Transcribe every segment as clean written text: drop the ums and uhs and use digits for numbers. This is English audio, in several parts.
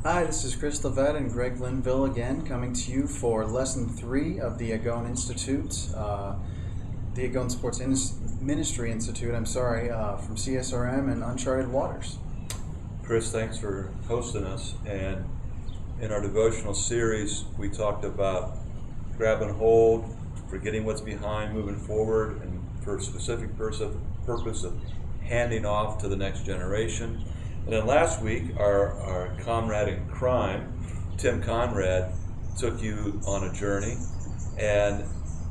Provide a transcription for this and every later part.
Hi, this is Chris Levette and Greg Linville again, coming to you for Lesson 3 of the Agone Institute, the Agone Sports Ministry Institute, from CSRM and Uncharted Waters. Chris, thanks for hosting us. And in our devotional series, we talked about grabbing hold, forgetting what's behind, moving forward, and for a specific purpose of handing off to the next generation. And then last week, our comrade in crime, Tim Conrad, took you on a journey. And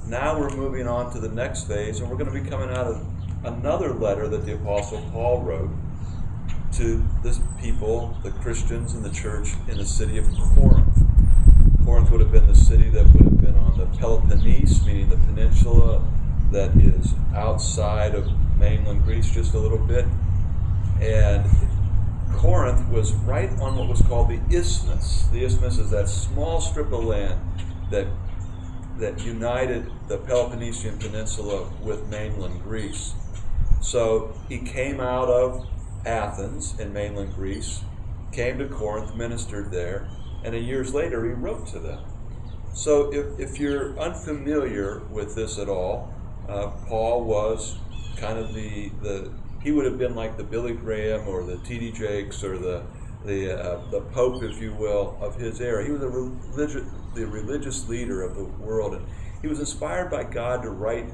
now we're moving on to the next phase, and we're going to be coming out of another letter that the Apostle Paul wrote to the people, the Christians in the church in the city of Corinth. Corinth would have been the city that would have been on the Peloponnese, meaning the peninsula that is outside of mainland Greece just a little bit. And Corinth was right on what was called the Isthmus. The Isthmus is that small strip of land that united the Peloponnesian Peninsula with mainland Greece. So he came out of Athens in mainland Greece, came to Corinth, ministered there, and years later he wrote to them. So if you're unfamiliar with this at all, Paul was kind of he would have been like the Billy Graham or the T.D. Jakes or the Pope, if you will, of his era. He was the religious leader of the world, and he was inspired by God to write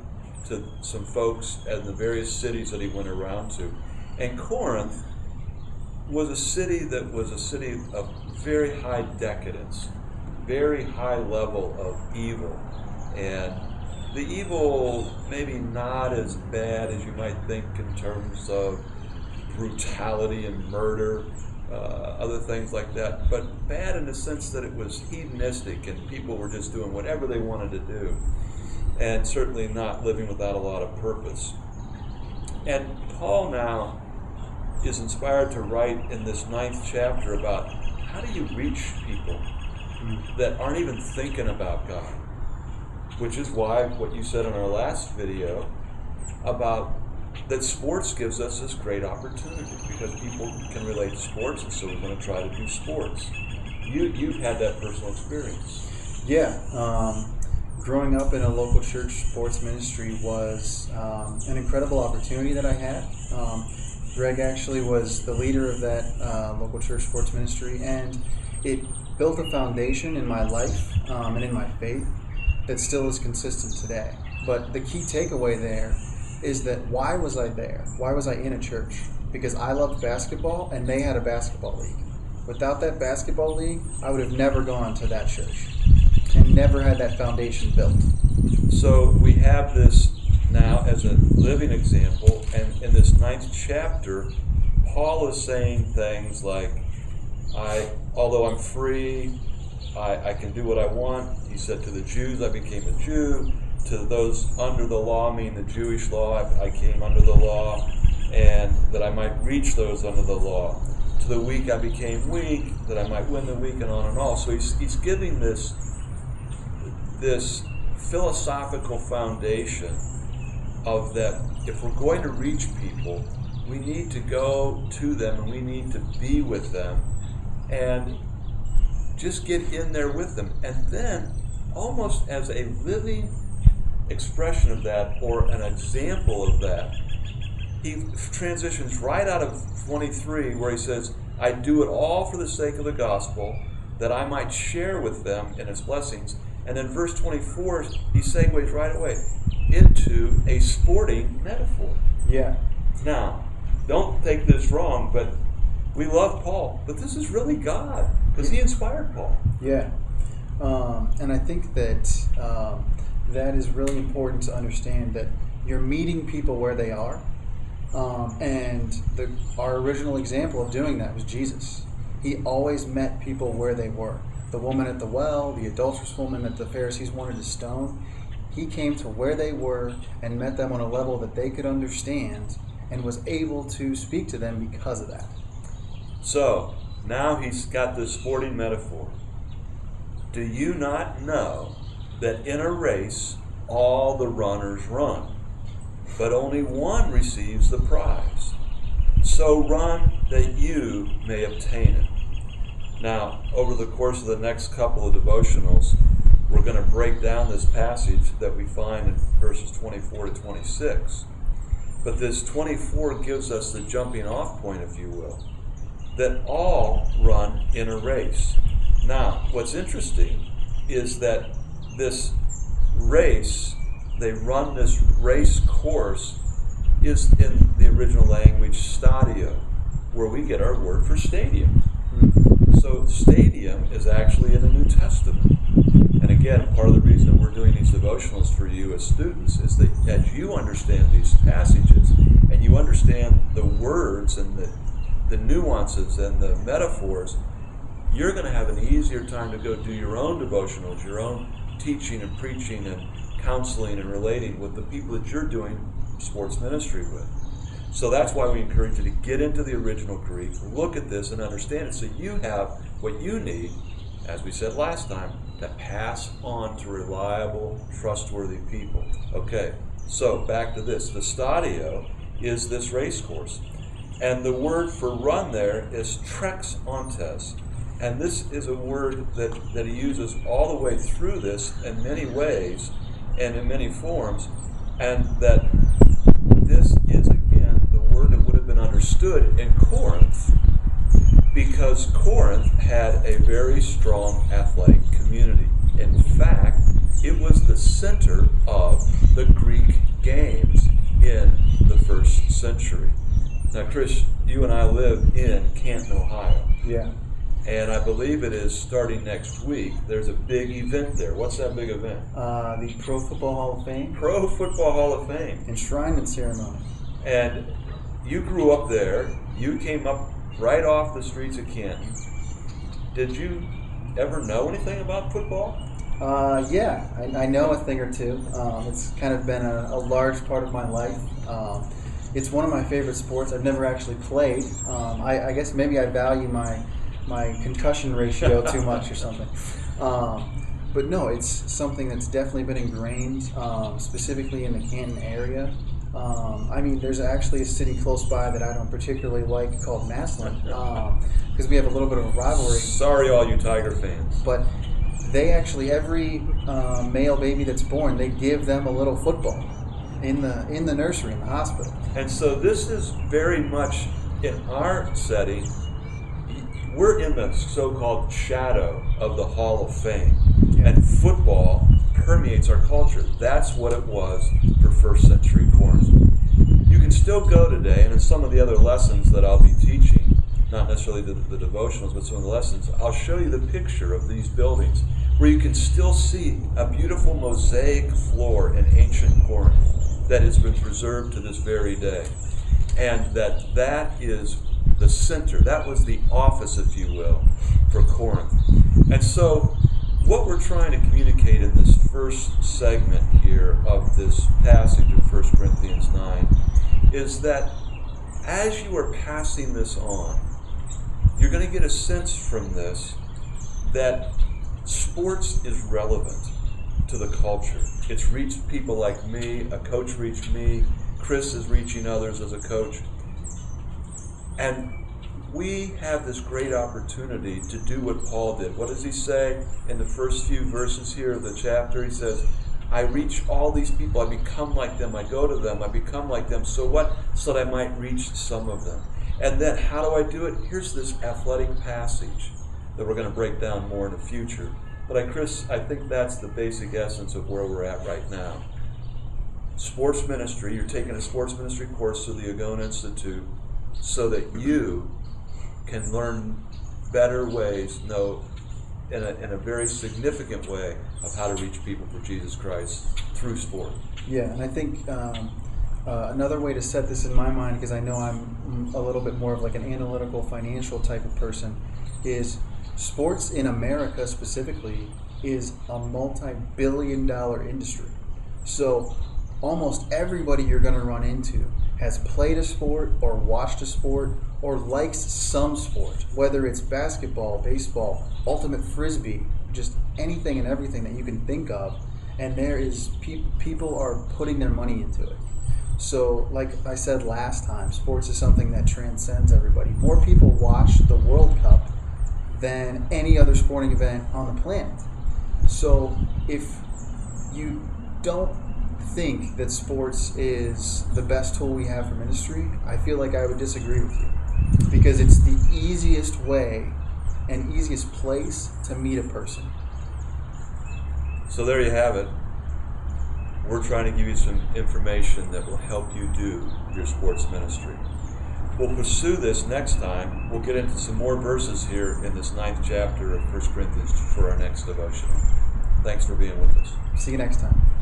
to some folks in the various cities that he went around to. And Corinth was a city of very high decadence, very high level of evil, and the evil maybe not as bad as you might think in terms of brutality and murder, other things like that, but bad in the sense that it was hedonistic and people were just doing whatever they wanted to do, and certainly not living without a lot of purpose. And Paul now is inspired to write in this 9th chapter about how do you reach people that aren't even thinking about God. Which is why what you said in our last video about that sports gives us this great opportunity because people can relate to sports, and so we're going to try to do sports. You've had that personal experience. Yeah, growing up in a local church sports ministry was an incredible opportunity that I had. Greg actually was the leader of that local church sports ministry, and it built a foundation in my life and in my faith that still is consistent today. But the key takeaway there is that why was I there? Why was I in a church? Because I loved basketball and they had a basketball league. Without that basketball league, I would have never gone to that church and never had that foundation built. So we have this now as a living example, and in this 9th chapter, Paul is saying things like, although I'm free, I can do what I want. He said to the Jews, I became a Jew. To those under the law, meaning the Jewish law, I came under the law, and that I might reach those under the law. To the weak, I became weak, that I might win the weak, and on and on. So he's giving this philosophical foundation of that if we're going to reach people, we need to go to them and we need to be with them. And just get in there with them. And then, almost as a living expression of that, or an example of that, he transitions right out of 23, where he says, I do it all for the sake of the gospel, that I might share with them in its blessings. And then verse 24, he segues right away into a sporting metaphor. Yeah. Now, don't take this wrong, but we love Paul, but this is really God, because he inspired Paul. Yeah. And I think that that is really important to understand, that you're meeting people where they are. And our original example of doing that was Jesus. He always met people where they were. The woman at the well, the adulterous woman that the Pharisees wanted to stone, he came to where they were and met them on a level that they could understand and was able to speak to them because of that. So, now he's got this sporting metaphor. Do you not know that in a race all the runners run, but only one receives the prize? So run that you may obtain it. Now, over the course of the next couple of devotionals, we're going to break down this passage that we find in verses 24 to 26. But this 24 gives us the jumping off point, if you will, that all run in a race. Now, what's interesting is that this race, they run this race course, is in the original language stadio, where we get our word for stadium. So stadium is actually in the New Testament. And again, part of the reason that we're doing these devotionals for you as students is that as you understand these passages and you understand the words and the nuances and the metaphors, you're going to have an easier time to go do your own devotionals, your own teaching and preaching and counseling and relating with the people that you're doing sports ministry with. So that's why we encourage you to get into the original Greek, look at this and understand it, so you have what you need, as we said last time, to pass on to reliable, trustworthy people. Okay, so back to this. The stadio is this race course. And the word for run there is trexontes. And this is a word that he uses all the way through this in many ways and in many forms. And that this is, again, the word that would have been understood in Corinth, because Corinth had a very strong athletic community. In fact, it was the center of the Greek games in the first century. Now, Chris, you and I live in Canton, Ohio. Yeah. And I believe it is starting next week. There's a big event there. What's that big event? The Pro Football Hall of Fame. Pro Football Hall of Fame. Enshrinement ceremony. And you grew up there. You came up right off the streets of Canton. Did you ever know anything about football? Yeah, I know a thing or two. It's kind of been a large part of my life. It's one of my favorite sports. I've never actually played. I guess maybe I value my concussion ratio too much or something. But no, it's something that's definitely been ingrained, specifically in the Canton area. I mean, there's actually a city close by that I don't particularly like called Massillon, because we have a little bit of a rivalry. Sorry, all you Tiger fans. But they actually, every male baby that's born, they give them a little football in the nursery, in the hospital. And so this is very much in our setting. We're in the so-called shadow of the Hall of Fame, and football permeates our culture. That's what it was for first century Corinth. You can still go today, and in some of the other lessons that I'll be teaching, not necessarily the devotionals, but some of the lessons, I'll show you the picture of these buildings where you can still see a beautiful mosaic floor in ancient Corinth that has been preserved to this very day. And that is the center, that was the office, if you will, for Corinth. And so what we're trying to communicate in this first segment here of this passage of 1 Corinthians 9 is that as you are passing this on, you're going to get a sense from this that sports is relevant to the culture. It's reached people like me, a coach reached me, Chris is reaching others as a coach. And we have this great opportunity to do what Paul did. What does he say in the first few verses here of the chapter? He says, I reach all these people, I become like them, I go to them, I become like them. So what? So that I might reach some of them. And then how do I do it? Here's this athletic passage that we're going to break down more in the future. But Chris, I think that's the basic essence of where we're at right now. Sports ministry, you're taking a sports ministry course through the Agone Institute so that you can learn better ways, in a very significant way, of how to reach people for Jesus Christ through sport. Yeah, and I think another way to set this in my mind, because I know I'm a little bit more of like an analytical, financial type of person, is sports in America specifically is a multi-billion-dollar industry. So almost everybody you're going to run into has played a sport or watched a sport or likes some sport, whether it's basketball, baseball, ultimate frisbee, just anything and everything that you can think of, and there is people are putting their money into it. So like I said last time, sports is something that transcends everybody. More people watch the World Cup than any other sporting event on the planet. So if you don't think that sports is the best tool we have for ministry, I feel like I would disagree with you, because it's the easiest way and easiest place to meet a person. So there you have it. We're trying to give you some information that will help you do your sports ministry. We'll pursue this next time. We'll get into some more verses here in this 9th chapter of 1 Corinthians for our next devotional. Thanks for being with us. See you next time.